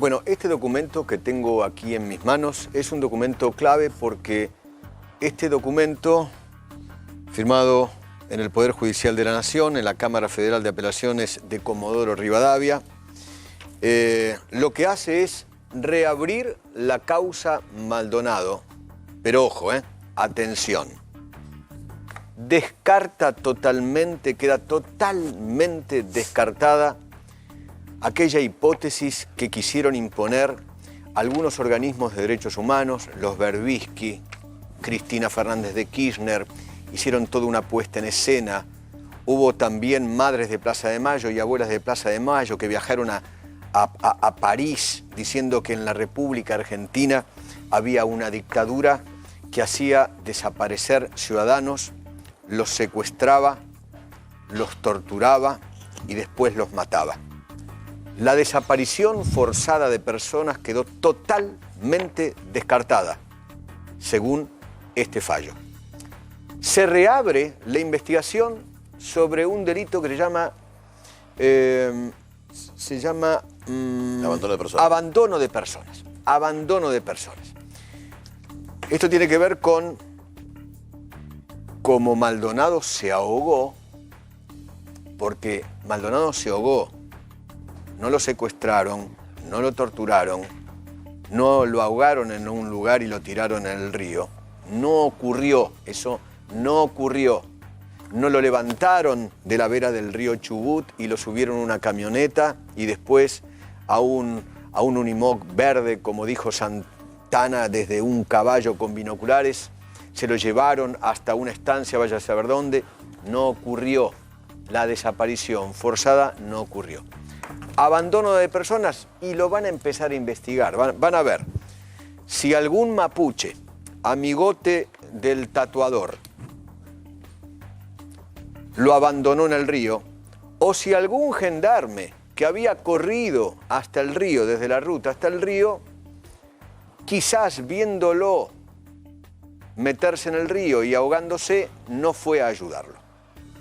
Bueno, este documento que tengo aquí en mis manos es un documento clave porque este documento, firmado en el Poder Judicial de la Nación, en la Cámara Federal de Apelaciones de Comodoro Rivadavia, lo que hace es reabrir la causa Maldonado. Pero ojo, atención. Descarta totalmente, queda totalmente descartada aquella hipótesis que quisieron imponer algunos organismos de derechos humanos, los Berbisky, Cristina Fernández de Kirchner, hicieron toda una puesta en escena. Hubo también madres de Plaza de Mayo y abuelas de Plaza de Mayo que viajaron a París diciendo que en la República Argentina había una dictadura que hacía desaparecer ciudadanos, los secuestraba, los torturaba y después los mataba. La desaparición forzada de personas quedó totalmente descartada, según este fallo. Se reabre la investigación sobre un delito que se llama abandono de personas. Abandono de personas. Abandono de personas. Esto tiene que ver con cómo Maldonado se ahogó, porque Maldonado se ahogó. No lo secuestraron, no lo torturaron, no lo ahogaron en un lugar y lo tiraron en el río. No ocurrió, eso no ocurrió. No lo levantaron de la vera del río Chubut y lo subieron a una camioneta y después a un Unimog verde, como dijo Santana, desde un caballo con binoculares. Se lo llevaron hasta una estancia, vaya a saber dónde. No ocurrió. La desaparición forzada no ocurrió. Abandono de personas y lo van a empezar a investigar. Van a ver si algún mapuche, amigote del tatuador, lo abandonó en el río, o si algún gendarme que había corrido hasta el río, desde la ruta hasta el río, quizás viéndolo meterse en el río y ahogándose, no fue a ayudarlo.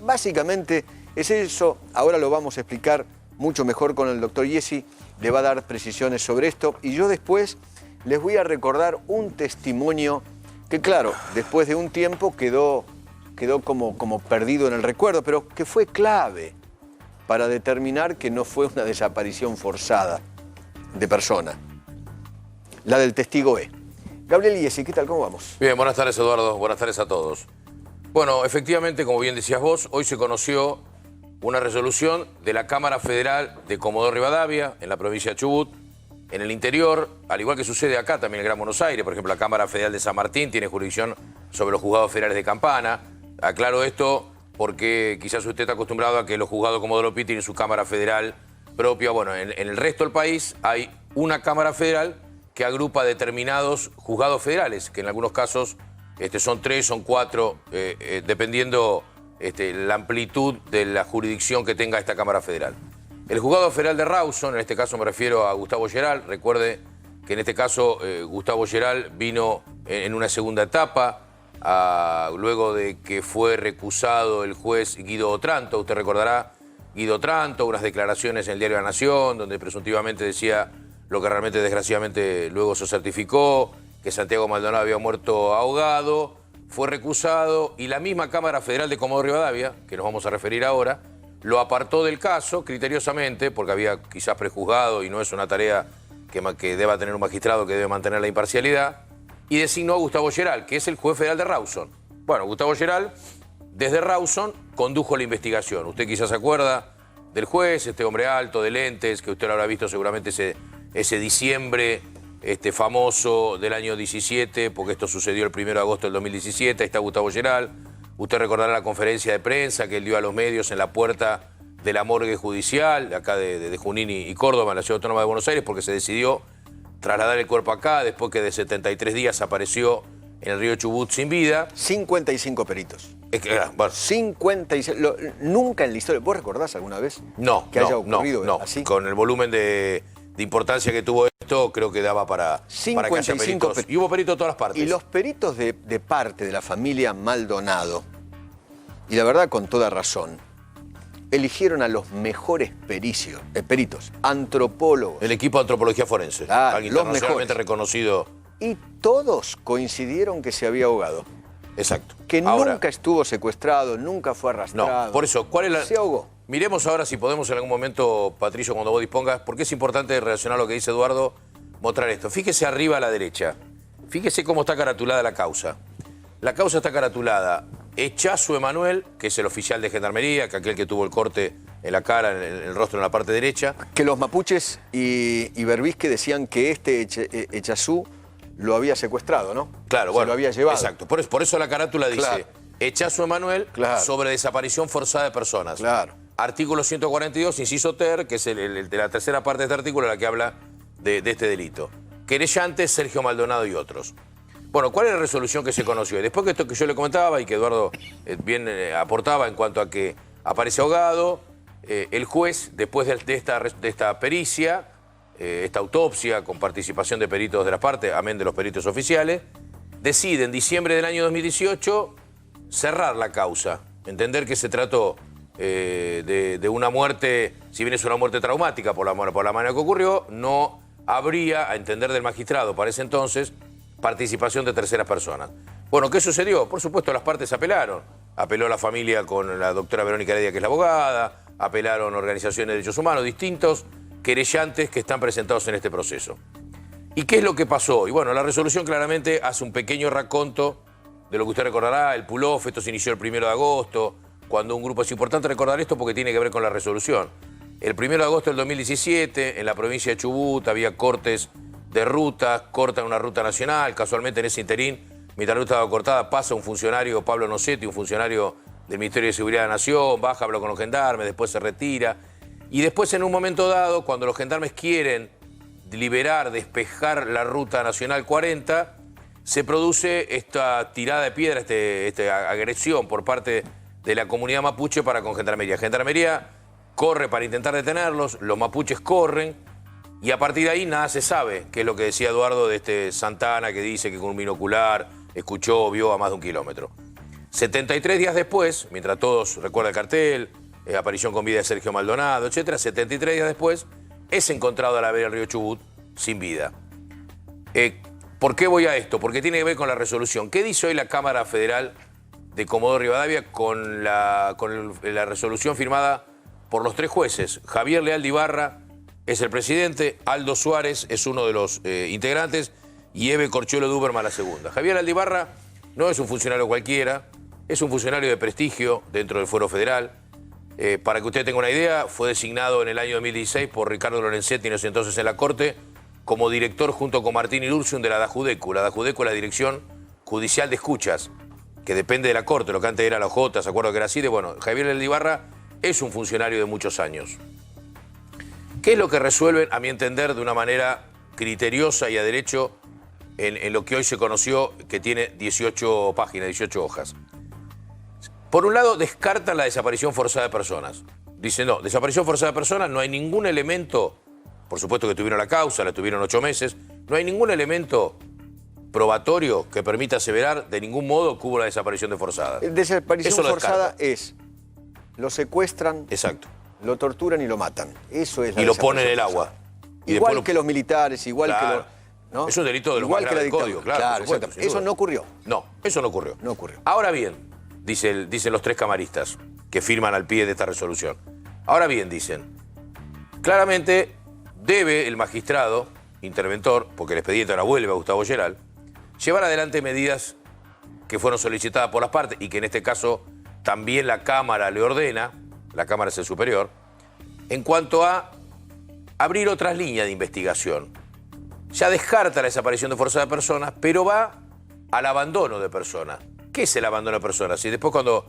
Básicamente es eso. Ahora lo vamos a explicar mucho mejor con el doctor Yesi, le va a dar precisiones sobre esto y yo después les voy a recordar un testimonio que, claro, después de un tiempo quedó como perdido en el recuerdo, pero que fue clave para determinar que no fue una desaparición forzada de persona. La del testigo E. Gabriel Yesi, ¿qué tal? ¿Cómo vamos? Bien, buenas tardes, Eduardo. Buenas tardes a todos. Bueno, efectivamente, como bien decías vos, hoy se conoció una resolución de la Cámara Federal de Comodoro Rivadavia, en la provincia de Chubut, en el interior, al igual que sucede acá también en el Gran Buenos Aires. Por ejemplo, la Cámara Federal de San Martín tiene jurisdicción sobre los juzgados federales de Campana. Aclaro esto porque quizás usted está acostumbrado a que los juzgados de Comodoro Pi tienen su Cámara Federal propia. Bueno, en el resto del país hay una Cámara Federal que agrupa determinados juzgados federales, que en algunos casos son 3, son 4, dependiendo la amplitud de la jurisdicción que tenga esta Cámara Federal. El Juzgado Federal de Rawson, en este caso me refiero a Gustavo Geral, recuerde que en este caso Gustavo Geral vino en una segunda etapa, luego de que fue recusado el juez Guido Otranto. Usted recordará Guido Otranto, unas declaraciones en el Diario de la Nación, donde presuntivamente decía lo que realmente desgraciadamente luego se certificó, que Santiago Maldonado había muerto ahogado. Fue recusado y la misma Cámara Federal de Comodoro Rivadavia, que nos vamos a referir ahora, lo apartó del caso criteriosamente, porque había quizás prejuzgado y no es una tarea que deba tener un magistrado que debe mantener la imparcialidad, y designó a Gustavo Geral, que es el juez federal de Rawson. Bueno, Gustavo Geral, desde Rawson, condujo la investigación. Usted quizás se acuerda del juez, este hombre alto, de lentes, que usted lo habrá visto seguramente ese diciembre famoso del año 17, porque esto sucedió el 1 de agosto del 2017, ahí está Gustavo Geral. Usted recordará la conferencia de prensa que él dio a los medios en la puerta de la morgue judicial, de acá de Junín y Córdoba, en la Ciudad Autónoma de Buenos Aires, porque se decidió trasladar el cuerpo acá, después que de 73 días apareció en el río Chubut sin vida. 55 peritos. Bueno. 56. Nunca en la historia. ¿Vos recordás alguna vez que haya ocurrido así? Con el volumen de importancia que tuvo esto, creo que daba para que haya peritos. Y hubo peritos de todas las partes. Y los peritos de parte de la familia Maldonado, y la verdad con toda razón, eligieron a los mejores peritos, antropólogos. El equipo de antropología forense. Claro, Alguien los internacionalmente mejores. reconocido. Y todos coincidieron que se había ahogado. Exacto. Que Ahora, nunca estuvo secuestrado, nunca fue arrastrado. no, por eso, ¿cuál es la...? Se ahogó. Miremos ahora si podemos en algún momento, Patricio, cuando vos dispongas, porque es importante relacionar lo que dice Eduardo, mostrar esto. Fíjese arriba a la derecha. Fíjese cómo está caratulada la causa. La causa está caratulada Echazu Emanuel, que es el oficial de Gendarmería, que aquel que tuvo el corte en la cara, en el rostro, en la parte derecha. Que los mapuches y Berbisque decían que Echazú lo había secuestrado, ¿no? Claro, Se bueno. lo había llevado. Exacto. Por eso la carátula dice, Claro. Echazu Emanuel Claro. sobre desaparición forzada de personas. Claro. Artículo 142, inciso ter, que es el de la tercera parte de este artículo, la que habla de este delito. Querellante, Sergio Maldonado y otros. Bueno, ¿cuál es la resolución que se conoció? Y después que esto que yo le comentaba y que Eduardo bien aportaba en cuanto a que aparece ahogado, el juez, después de esta pericia, esta autopsia con participación de peritos de las partes, amén de los peritos oficiales, decide en diciembre del año 2018 cerrar la causa, entender que se trató de una muerte, si bien es una muerte traumática por la manera que ocurrió, no habría, a entender del magistrado para ese entonces, participación de terceras personas. Bueno, ¿qué sucedió? Por supuesto, las partes apelaron. Apeló la familia con la doctora Verónica Heredia, que es la abogada, apelaron organizaciones de derechos humanos, distintos querellantes que están presentados en este proceso. ¿Y qué es lo que pasó? Y bueno, la resolución claramente hace un pequeño raconto de lo que usted recordará, el pull-off, esto se inició el 1 de agosto, cuando un grupo, es importante recordar esto porque tiene que ver con la resolución. El 1 de agosto del 2017, en la provincia de Chubut, había cortes de rutas, cortan una ruta nacional, casualmente en ese interín, mientras la ruta estaba cortada, pasa un funcionario, Pablo Nocetti, un funcionario del Ministerio de Seguridad de la Nación, baja, habla con los gendarmes, después se retira. Y después, en un momento dado, cuando los gendarmes quieren liberar, despejar la ruta nacional 40, se produce esta tirada de piedra, esta agresión por parte de la comunidad mapuche para con Gendarmería. Gendarmería corre para intentar detenerlos, los mapuches corren, y a partir de ahí nada se sabe, que es lo que decía Eduardo de este Santana, que dice que con un binocular escuchó, vio a más de 1 kilómetro. 73 días después, mientras todos recuerdan el cartel, aparición con vida de Sergio Maldonado, etcétera, 73 días después es encontrado a la vera del río Chubut sin vida. ¿Por qué voy a esto? Porque tiene que ver con la resolución. ¿Qué dice hoy la Cámara Federal de Comodoro Rivadavia con la resolución firmada por los 3 jueces? Javier Leal de Ibarra es el presidente, Aldo Suárez es uno de los integrantes y Eve Corchuelo Duberman la segunda. Javier Leal de Ibarra no es un funcionario cualquiera, es un funcionario de prestigio dentro del Fuero Federal. Para que usted tenga una idea, fue designado en el año 2016 por Ricardo Lorenzetti, entonces en la Corte, como director junto con Martín Irursun de la DAJUDECU. La DAJUDECU es la Dirección Judicial de Escuchas, que depende de la Corte, lo que antes era la OJ, ¿se acuerda que era así? Bueno, Javier Leal de Ibarra es un funcionario de muchos años. ¿Qué es lo que resuelven, a mi entender, de una manera criteriosa y a derecho en lo que hoy se conoció, que tiene 18 páginas, 18 hojas? Por un lado, descartan la desaparición forzada de personas. Dicen, no, desaparición forzada de personas, no hay ningún elemento, por supuesto que tuvieron la causa, la tuvieron 8 meses, no hay ningún elemento probatorio que permita aseverar de ningún modo que hubo la desaparición de forzada. Desaparición Eso lo forzada descartan. es, lo secuestran, Exacto. lo torturan y lo matan. Eso es la Y lo ponen en el desaparición agua. forzada. Y Igual después que los militares, igual Claro. que los... ¿no? Es un delito de los Igual más que la graves del dictadura. código, claro, por supuesto, exacto. sin Eso duda. no ocurrió. No, eso no ocurrió. No ocurrió. Ahora bien, dicen los 3 camaristas que firman al pie de esta resolución. Ahora bien, dicen, claramente debe el magistrado, interventor, porque el expediente ahora vuelve a Gustavo Geral, llevar adelante medidas que fueron solicitadas por las partes y que en este caso también la Cámara le ordena, la Cámara es el superior, en cuanto a abrir otras líneas de investigación. Ya descarta la desaparición de forzada de personas, pero va al abandono de personas. ¿Qué es el abandono de personas? Y después cuando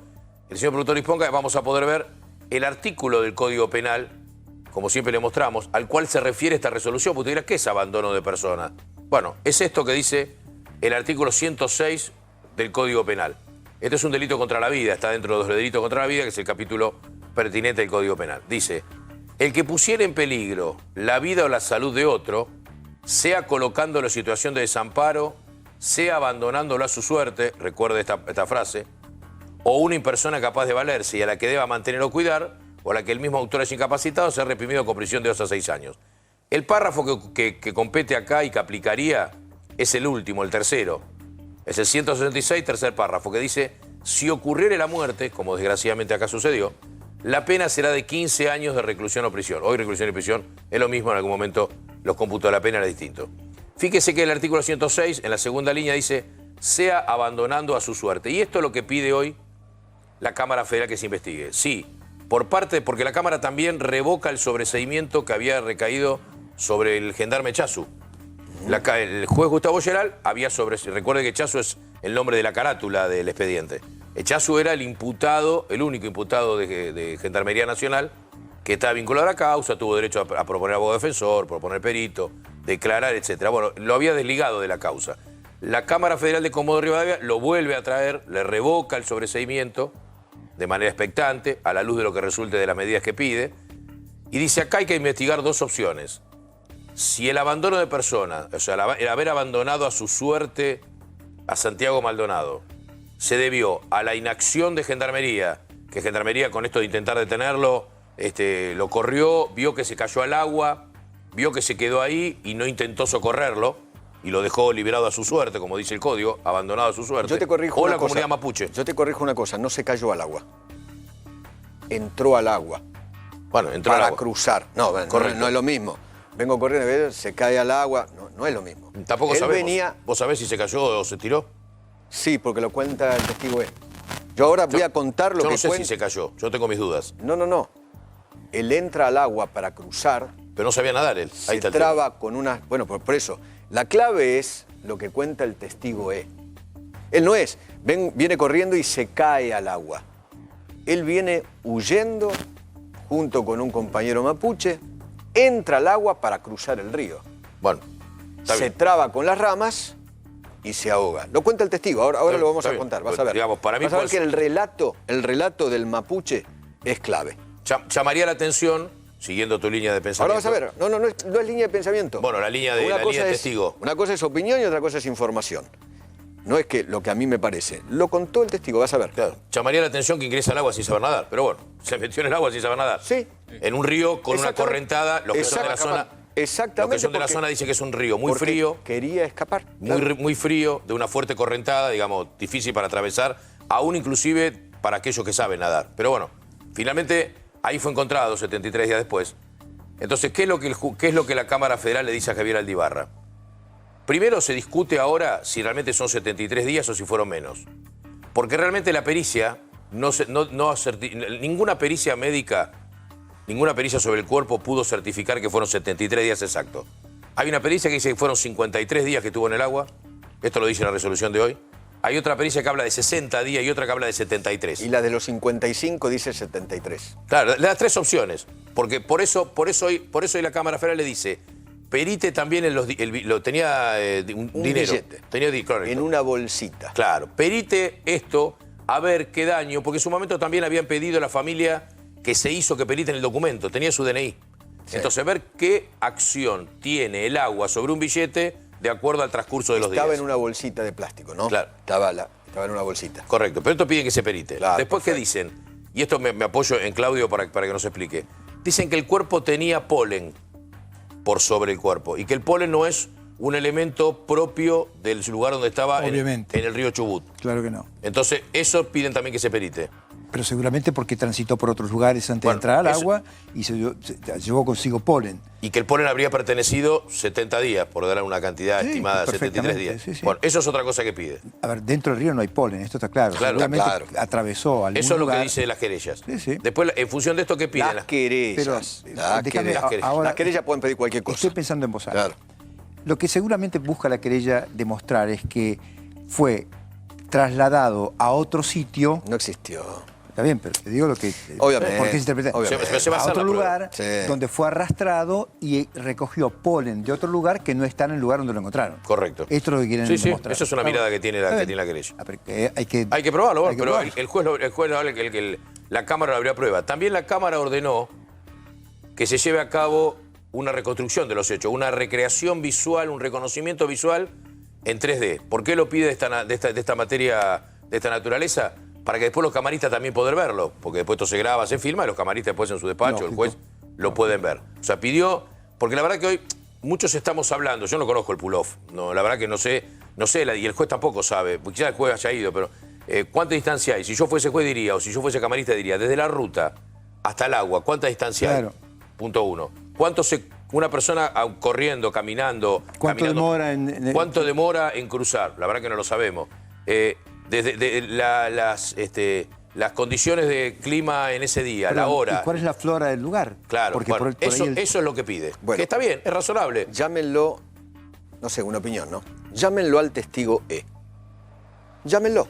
el señor productor disponga vamos a poder ver el artículo del Código Penal, como siempre le mostramos, al cual se refiere esta resolución. Porque usted dirá, ¿qué es abandono de personas? Bueno, es esto que dice el artículo 106 del Código Penal. Este es un delito contra la vida, está dentro de los delitos contra la vida, que es el capítulo pertinente del Código Penal. Dice, el que pusiera en peligro la vida o la salud de otro, sea colocándolo en situación de desamparo, sea abandonándolo a su suerte, recuerde esta frase, o una persona capaz de valerse y a la que deba mantener o cuidar, o la que el mismo autor es incapacitado, ser reprimido con prisión de 2 a 6 años. El párrafo que compete acá y que aplicaría es el último, el tercero. Es el 166, tercer párrafo, que dice, si ocurriere la muerte, como desgraciadamente acá sucedió, la pena será de 15 años de reclusión o prisión. Hoy reclusión y prisión es lo mismo, en algún momento los cómputos de la pena era distinto. Fíjese que el artículo 106, en la segunda línea, dice, sea abandonando a su suerte. Y esto es lo que pide hoy la Cámara Federal que se investigue. Sí, porque la Cámara también revoca el sobreseimiento que había recaído sobre el gendarme Chasu. El juez Gustavo Geral había recuerde que Chasu es el nombre de la carátula del expediente. Chasu era el imputado, el único imputado de Gendarmería Nacional que estaba vinculado a la causa, tuvo derecho a proponer abogado defensor, proponer perito, declarar, etc. Bueno, lo había desligado de la causa. La Cámara Federal de Comodoro Rivadavia lo vuelve a traer, le revoca el sobreseimiento de manera expectante, a la luz de lo que resulte de las medidas que pide, y dice acá hay que investigar 2 opciones. Si el abandono de persona, o sea, el haber abandonado a su suerte a Santiago Maldonado, se debió a la inacción de Gendarmería, que Gendarmería con esto de intentar detenerlo, lo corrió, vio que se cayó al agua, vio que se quedó ahí y no intentó socorrerlo, y lo dejó liberado a su suerte, como dice el código, abandonado a su suerte. Yo te corrijo o una la cosa. comunidad mapuche. Yo te corrijo una cosa, no se cayó al agua. Entró al agua. Bueno, entró para al agua. Cruzar. No, Correcto. no es lo mismo. Vengo corriendo, se cae al agua. No es lo mismo. Tampoco Él sabemos. venía... ¿Vos sabés si se cayó o se tiró? Sí, porque lo cuenta el testigo E. Yo ahora voy a contar lo Yo que no sé cuenta. si se cayó, yo tengo mis dudas. No. Él entra al agua para cruzar. Pero no sabía nadar él. Ahí Se está el tema. traba con una... Bueno, por eso. La clave es lo que cuenta el testigo E. Él no es. Viene corriendo y se cae al agua. Él viene huyendo junto con un compañero mapuche, entra al agua para cruzar el río. Bueno, está Se bien. traba con las ramas y se ahoga. Lo cuenta el testigo, ahora Está lo vamos está a bien. contar, vas Pues, a ver. digamos, para mí vas a ver puede que el relato del mapuche es clave. Llamaría la atención, siguiendo tu línea de pensamiento. Ahora vas a ver, no es línea de pensamiento. Bueno, la línea de testigo. Una cosa es opinión y otra cosa es información. No es que lo que a mí me parece. Lo contó el testigo, vas a ver. Claro, llamaría la atención que ingresa al agua sin saber nadar. Pero bueno, se metió en el agua sin saber nadar. Sí. En un río con una Exactamente. correntada, los que son de la zona... Exactamente. Los que son de la porque- zona dicen que es un río muy porque frío, Quería escapar. claro. muy frío, de una fuerte correntada, digamos, difícil para atravesar, aún inclusive para aquellos que saben nadar. Pero bueno, finalmente ahí fue encontrado 73 días después. Entonces, ¿qué es lo que la Cámara Federal le dice a Javier Aldibarra? Primero se discute ahora si realmente son 73 días o si fueron menos. Porque realmente la pericia, ninguna pericia médica, ninguna pericia sobre el cuerpo pudo certificar que fueron 73 días exactos. Hay una pericia que dice que fueron 53 días que estuvo en el agua. Esto lo dice la resolución de hoy. Hay otra pericia que habla de 60 días y otra que habla de 73. Y la de los 55 dice 73. Claro, le das 3 opciones. Porque por eso hoy la Cámara Federal le dice, perite también tenía un dinero. Billete. Correcto. En una bolsita. Claro, perite esto a ver qué daño, porque en su momento también habían pedido a la familia que se hizo que periten el documento, tenía su DNI. Sí. Entonces, ver qué acción tiene el agua sobre un billete de acuerdo al transcurso de los días. Estaba en una bolsita de plástico, ¿no? Claro. Estaba en una bolsita. Correcto, pero esto piden que se perite. Claro, Después, ¿qué perfecto. dicen? Y esto me apoyo en Claudio para que nos explique. Dicen que el cuerpo tenía polen por sobre el cuerpo y que el polen no es un elemento propio del lugar donde estaba en el río Chubut. Claro que no. Entonces, eso piden también que se perite. Pero seguramente porque transitó por otros lugares antes Bueno, de entrar al eso- agua y se llevó consigo polen. Y que el polen habría pertenecido 70 días, por dar una cantidad Sí, estimada de 73 días. perfectamente, sí, sí. Bueno, eso es otra cosa que pide. A ver, dentro del río no hay polen, esto está claro. Claro, Seguramente claro. atravesó algún Eso es lo que lugar. dice las querellas. Sí, sí. Después, en función de esto, ¿qué piden? Las querellas. Pero, Las déjame, querellas. ahora- Las querellas pueden pedir cualquier cosa. Estoy pensando en vos alta. Claro. Lo que seguramente busca la querella demostrar es que fue trasladado a otro sitio. No existió. Está bien, pero te digo lo que... Obviamente, Porque se interpreta. obviamente. Se va a A hacer otro la prueba. lugar Sí. donde fue arrastrado y recogió polen de otro lugar que no está en el lugar donde lo encontraron. Correcto. Esto es lo que quieren Sí, sí, demostrar. esa es una Claro. mirada que tiene la- Está que bien. tiene la querella. Ah, pero hay que Hay que probarlo, bueno, hay que pero probarlo. el juez habla que la Cámara lo habría prueba. También la Cámara ordenó que se lleve a cabo una reconstrucción de los hechos, una recreación visual, un reconocimiento visual en 3D. ¿Por qué lo pide de esta materia, de esta naturaleza? para que después los camaristas también puedan verlo, porque después esto se graba, se filma y los camaristas después en su despacho, el juez, lo pueden ver. O sea, pidió, porque la verdad que hoy muchos estamos hablando, yo no conozco el pull-off, no, la verdad que no sé, y el juez tampoco sabe, porque quizás el juez haya ido, pero ¿cuánta distancia hay? Si yo fuese juez diría, o si yo fuese camarista diría, desde la ruta hasta el agua, ¿cuánta distancia hay? Punto uno. Una persona corriendo, caminando... ¿Cuánto demora ¿Cuánto demora en cruzar? La verdad que no lo sabemos. Las condiciones de clima en ese día, la hora... ¿Y cuál es la flora del lugar? Claro, porque bueno, eso es lo que pide. Bueno, que está bien, es razonable. Llámenlo, no sé, una opinión, ¿no? Llámenlo al testigo E. Llámenlo.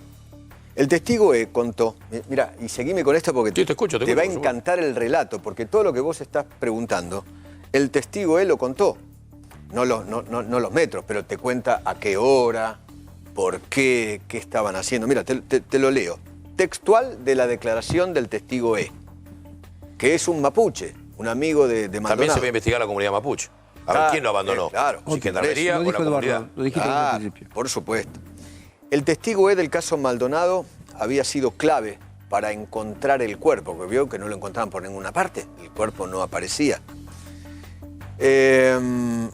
El testigo E contó, mira, y seguime con esto porque Sí, te escucho, te va a encantar el relato, porque todo lo que vos estás preguntando, el testigo E lo contó. No los metros, pero te cuenta a qué hora, por qué estaban haciendo. Mira, te lo leo. Textual de la declaración del testigo E, que es un mapuche, un amigo de Maldonado. También se va a investigar la comunidad mapuche. A ver quién lo abandonó. Claro. Si Gendarmería o la comunidad. Lo dijiste al principio. Por supuesto. El testigo E del caso Maldonado había sido clave para encontrar el cuerpo, porque vio que no lo encontraban por ninguna parte, el cuerpo no aparecía. El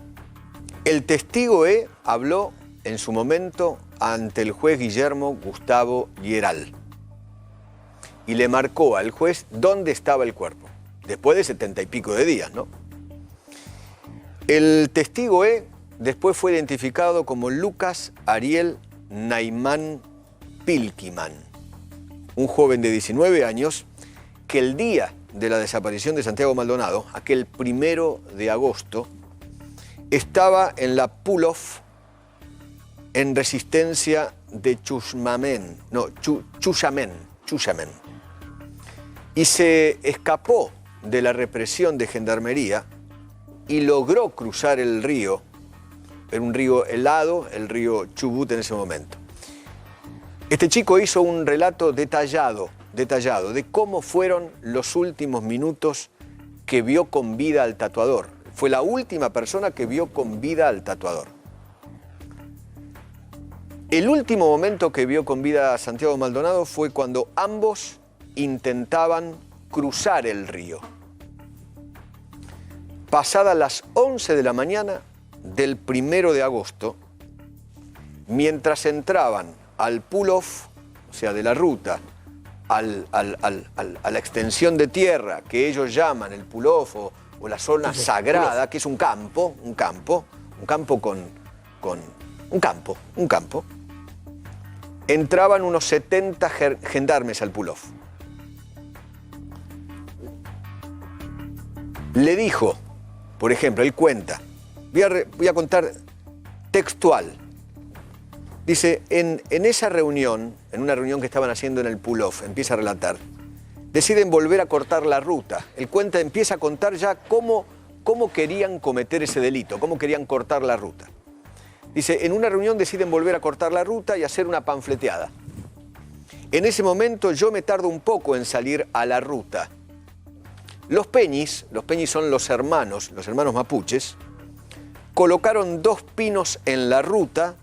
testigo E habló en su momento ante el juez Guillermo Gustavo Lleral y le marcó al juez dónde estaba el cuerpo, después de 70 y pico de días, ¿no? El testigo E después fue identificado como Lucas Ariel Naimán Pilkiman, un joven de 19 años que el día de la desaparición de Santiago Maldonado, aquel 1 de agosto, estaba en la pull-off en resistencia de Chusamén, y se escapó de la represión de Gendarmería y logró cruzar el río. Era un río helado, el río Chubut en ese momento. Este chico hizo un relato detallado de cómo fueron los últimos minutos que vio con vida al tatuador. Fue la última persona que vio con vida al tatuador. El último momento que vio con vida a Santiago Maldonado fue cuando ambos intentaban cruzar el río. Pasadas las 11 de la mañana del 1 de agosto, mientras entraban al pull-off, o sea, de la ruta, a la extensión de tierra que ellos llaman el pull-off o la zona sagrada, que es un campo, entraban unos 70 gendarmes al pull-off. Le dijo, por ejemplo, él cuenta, voy a contar textual. Dice, en esa reunión, en una reunión que estaban haciendo en el pull-off, empieza a relatar, deciden volver a cortar la ruta. Él cuenta, empieza a contar ya cómo querían cometer ese delito, cómo querían cortar la ruta. Dice, en una reunión deciden volver a cortar la ruta y hacer una panfleteada. En ese momento yo me tardo un poco en salir a la ruta. Los peñis son los hermanos mapuches, colocaron 2 pinos en la ruta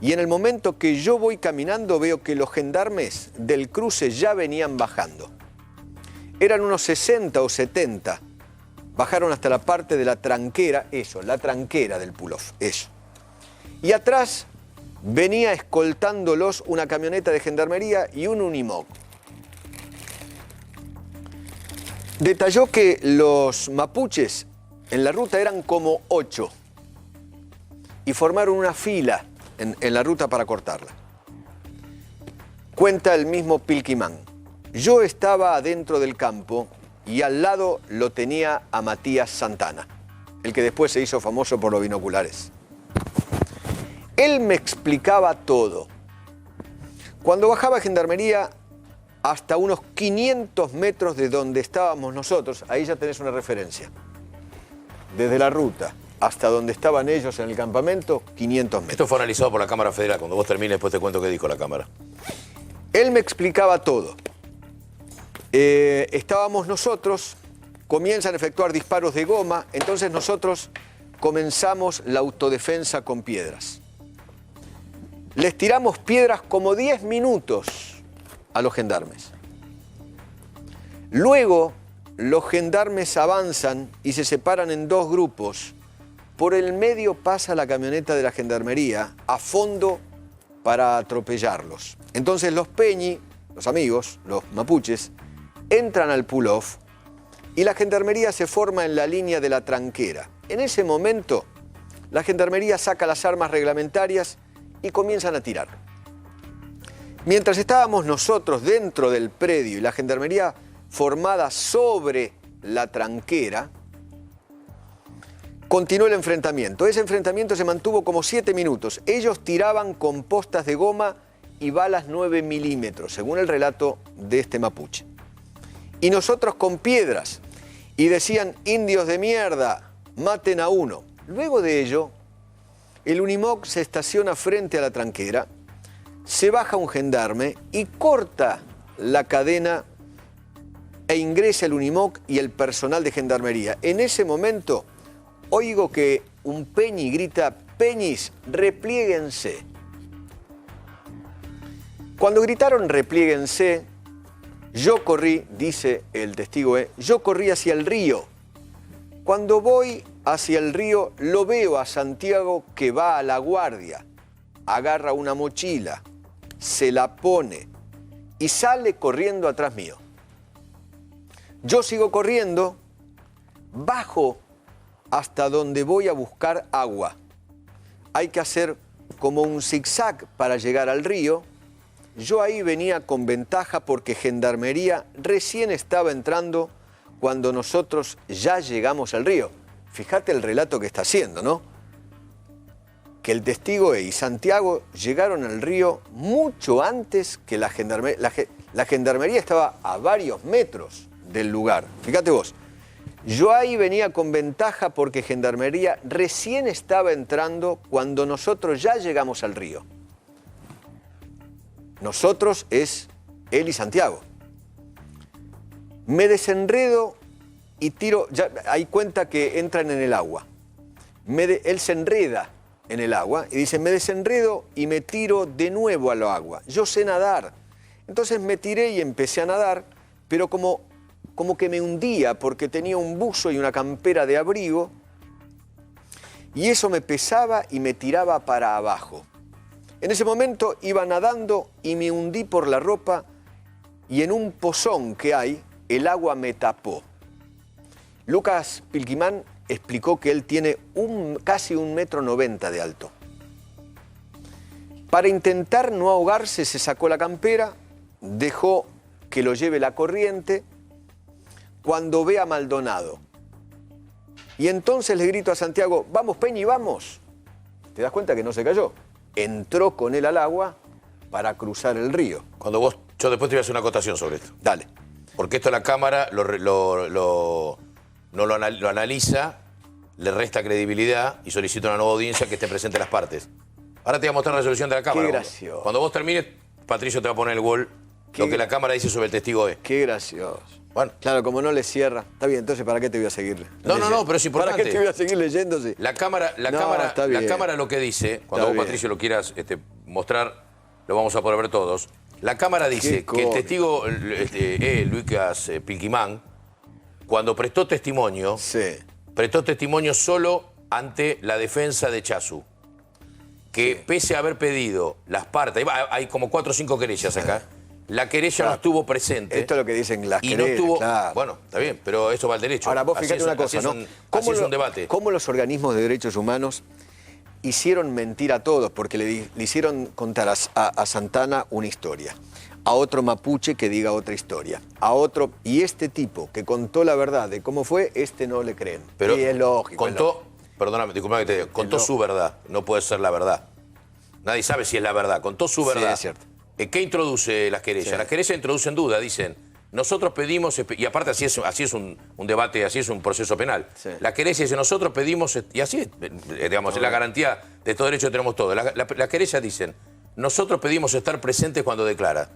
y en el momento que yo voy caminando veo que los gendarmes del cruce ya venían bajando. Eran unos 60 o 70. Bajaron hasta la parte de la tranquera, la tranquera del pull-off, eso. Y atrás venía escoltándolos una camioneta de Gendarmería y un Unimog. Detalló que los mapuches en la ruta eran como 8 y formaron una fila en la ruta para cortarla. Cuenta el mismo Pilkiman. Yo estaba adentro del campo y al lado lo tenía a Matías Santana, el que después se hizo famoso por los binoculares. Él me explicaba todo. Cuando bajaba Gendarmería hasta unos 500 metros de donde estábamos nosotros, ahí ya tenés una referencia. Desde la ruta hasta donde estaban ellos en el campamento, 500 metros. Esto fue analizado por la Cámara Federal. Cuando vos termines, después te cuento qué dijo la Cámara. Él me explicaba todo. Estábamos nosotros, comienzan a efectuar disparos de goma, entonces nosotros comenzamos la autodefensa con piedras. Les tiramos piedras como 10 minutos a los gendarmes. Luego, los gendarmes avanzan y se separan en dos grupos. Por el medio pasa la camioneta de la gendarmería a fondo para atropellarlos. Entonces los peñi, los amigos, los mapuches, entran al pull-off y la gendarmería se forma en la línea de la tranquera. En ese momento, la gendarmería saca las armas reglamentarias y comienzan a tirar. Mientras estábamos nosotros dentro del predio y la gendarmería formada sobre la tranquera, continuó el enfrentamiento. Ese enfrentamiento se mantuvo como 7 minutos. Ellos tiraban con postas de goma y balas 9 milímetros, según el relato de este mapuche. Y nosotros con piedras. Y decían, indios de mierda, maten a uno. Luego de ello, el Unimog se estaciona frente a la tranquera, se baja un gendarme y corta la cadena e ingresa el Unimog y el personal de gendarmería. En ese momento, oigo que un peñi grita, peñis, replíguense. Cuando gritaron replíguense, yo corrí, dice el testigo yo corrí hacia el río. Cuando voy hacia el río, lo veo a Santiago que va a la guardia, agarra una mochila, se la pone y sale corriendo atrás mío. Yo sigo corriendo, bajo hasta donde voy a buscar agua. Hay que hacer como un zigzag para llegar al río. Yo ahí venía con ventaja porque Gendarmería recién estaba entrando cuando nosotros ya llegamos al río. Fíjate el relato que está haciendo, ¿no? Que el testigo y Santiago llegaron al río mucho antes que la Gendarmería. La Gendarmería estaba a varios metros del lugar. Fíjate vos. Yo ahí venía con ventaja porque Gendarmería recién estaba entrando cuando nosotros ya llegamos al río. Nosotros es él y Santiago. Me desenredo y tiro, ya hay cuenta que entran en el agua. Él se enreda en el agua y dice, me desenredo y me tiro de nuevo al agua. Yo sé nadar. Entonces me tiré y empecé a nadar, pero como que me hundía porque tenía un buzo y una campera de abrigo y eso me pesaba y me tiraba para abajo. En ese momento iba nadando y me hundí por la ropa y en un pozón que hay, el agua me tapó. Lucas Pilquimán explicó que él tiene casi 1,90 m de alto. Para intentar no ahogarse se sacó la campera, dejó que lo lleve la corriente cuando ve a Maldonado. Y entonces le grito a Santiago, vamos Peñi, vamos. ¿Te das cuenta que no se cayó? Entró con él al agua para cruzar el río. Yo después te voy a hacer una acotación sobre esto. Dale. Porque esto la Cámara lo analiza, le resta credibilidad y solicita una nueva audiencia que esté presente las partes. Ahora te voy a mostrar la resolución de la Cámara. Qué gracioso. Cuando vos termines, Patricio te va a poner el gol, lo que la Cámara dice sobre el testigo Qué gracioso. Bueno. Claro, como no le cierra. Está bien, entonces ¿para qué te voy a seguir? No, pero es importante. ¿Para qué te voy a seguir leyéndose? La Cámara lo que dice, cuando vos, Patricio, lo quieras mostrar, lo vamos a poder ver todos. La Cámara dice que el testigo Lucas Pilquimán, cuando prestó testimonio solo ante la defensa de Chazu. Que pese a haber pedido las partes, hay como 4 o 5 querellas acá, la querella no estuvo presente. Esto es lo que dicen las querellas. No estuvo, bueno, está bien, pero eso va al derecho. Ahora vos fíjate una cosa, ¿no? Así es un debate. ¿Cómo los organismos de derechos humanos hicieron mentir a todos? Porque le hicieron contar a Santana una historia, a otro mapuche que diga otra historia, a otro, y este tipo que contó la verdad de cómo fue, no le creen. Pero y es lógico. Perdóname, disculpame que te diga, contó su verdad, no puede ser la verdad. Nadie sabe si es la verdad, contó su verdad. Sí, es cierto. ¿Qué introduce las querellas? Sí. Las querellas introducen duda, dicen, nosotros pedimos, y aparte así es un debate, así es un proceso penal. Sí. La querella dice, nosotros pedimos, y así, digamos, es la garantía de estos derechos que tenemos todos. Las querellas dicen, nosotros pedimos estar presentes cuando declara,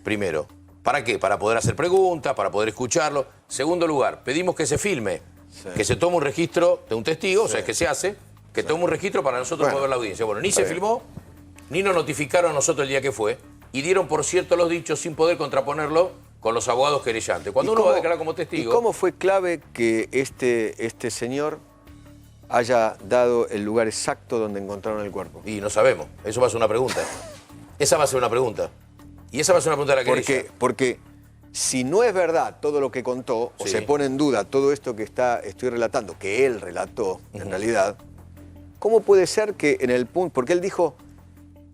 primero. ¿Para qué? Para poder hacer preguntas, para poder escucharlo. Segundo lugar, pedimos que se filme, que se tome un registro de un testigo, o sea, que se hace, que tome un registro para nosotros poder ver la audiencia. Bueno, ni se filmó, ni nos notificaron a nosotros el día que fue, y dieron por cierto los dichos sin poder contraponerlo con los abogados querellantes. Cuando uno va a declarar como testigo... ¿Y cómo fue clave que este señor haya dado el lugar exacto donde encontraron el cuerpo? Y no sabemos. Eso va a ser una pregunta. Esa va a ser una pregunta. Y esa va a ser una pregunta de la querella. Porque si no es verdad todo lo que contó, o se pone en duda todo esto que estoy relatando, que él relató, en realidad, ¿cómo puede ser que en el punto... Porque él dijo,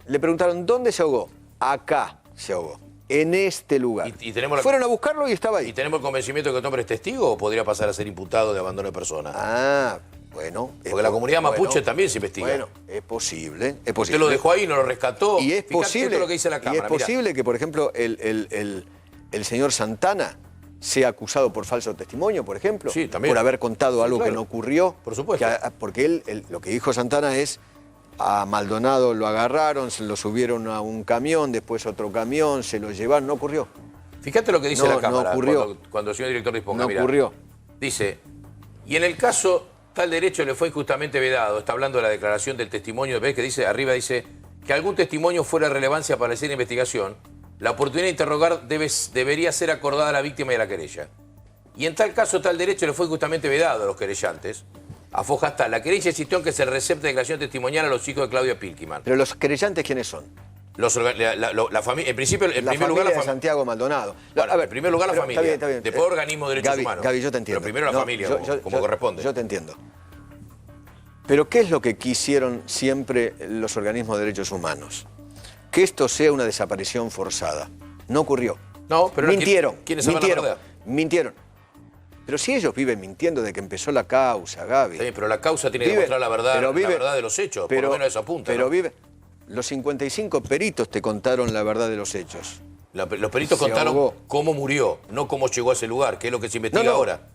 le preguntaron, ¿dónde se ahogó? Acá se ahogó, en este lugar. Y tenemos Fueron a buscarlo y estaba ahí. ¿Y tenemos el convencimiento de que el hombre es testigo o podría pasar a ser imputado de abandono de persona? Ah, bueno. Porque la comunidad mapuche también se investiga. Bueno, es posible, es posible. Usted lo dejó ahí, no lo rescató. Y es Fíjate posible, esto es lo que dice la Cámara. y es posible que, por ejemplo, el señor Santana sea acusado por falso testimonio, por ejemplo. Sí, también. Por haber contado algo claro. que no ocurrió. Por supuesto. Porque lo que dijo Santana es, a Maldonado lo agarraron, se lo subieron a un camión, después a otro camión, se lo llevaron, no ocurrió. Fíjate lo que dice la Cámara no ocurrió. cuando el señor director disponga. No ocurrió. Dice, y en el caso tal derecho le fue injustamente vedado, está hablando de la declaración del testimonio, ¿ves que dice, arriba dice, que algún testimonio fuera de relevancia para la investigación, la oportunidad de interrogar debería ser acordada a la víctima y a la querella. Y en tal caso tal derecho le fue injustamente vedado a los querellantes. Afoja hasta, la querella insistió en que se recepte declaración testimonial a los hijos de Claudia Pilkiman. Pero los querellantes, ¿quiénes son? La familia, en principio, en La primer familia lugar, de Santiago Maldonado. Bueno, en primer lugar la pero familia. Está bien. Después organismo de derechos humanos. Gaby, yo te entiendo. Pero primero la familia, como corresponde. Yo te entiendo. Pero ¿qué es lo que quisieron siempre los organismos de derechos humanos? Que esto sea una desaparición forzada. No ocurrió. No, pero mintieron. ¿quiénes saben la verdad? Mintieron. Pero si ellos viven mintiendo desde que empezó la causa, Gaby. Está bien, pero la causa tiene que demostrar la verdad, la verdad de los hechos, por lo menos eso apunta. Pero ¿no? los 55 peritos te contaron la verdad de los hechos. Los peritos contaron cómo murió, no cómo llegó a ese lugar, que es lo que se investiga ahora.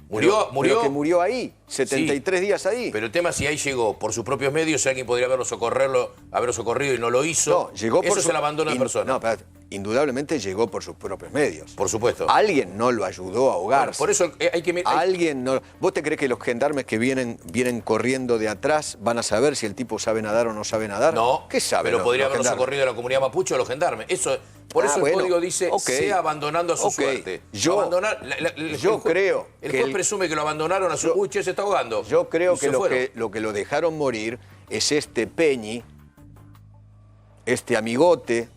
Pero que murió ahí, 73 días ahí. Pero el tema es si ahí llegó por sus propios medios, si alguien podría haberlo socorrido y no lo hizo. No, llegó por eso es el abandono de persona. No, espérate, indudablemente llegó por sus propios medios. Por supuesto. Alguien no lo ayudó a ahogarse. Bueno, por eso hay que... Alguien no... ¿Vos te crees que los gendarmes que vienen corriendo de atrás van a saber si el tipo sabe nadar o no sabe nadar? No, ¿qué saben? pero podría haberlo socorrido de la comunidad mapuche o los gendarmes. Por eso el código dice, sea abandonando a su suerte. Yo creo el juez presume que lo abandonaron a su... se está ahogando. Yo creo que lo que lo dejaron morir es este Peñi, este amigote,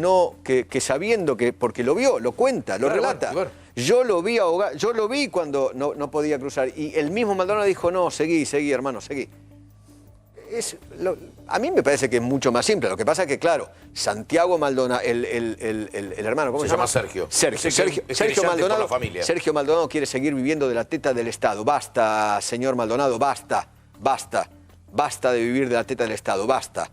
que sabiendo que, porque lo vio, lo cuenta, lo relata. Bueno. Yo lo vi ahogar, yo lo vi cuando no podía cruzar. Y el mismo Maldonado dijo, no, seguí, hermano, seguí. A mí me parece que es mucho más simple. Lo que pasa es que, claro, Santiago Maldonado, el hermano, ¿cómo se llama? Sergio. Sergio Maldonado. Sergio Maldonado quiere seguir viviendo de la teta del Estado. Basta, señor Maldonado, basta. Basta de vivir de la teta del Estado, basta.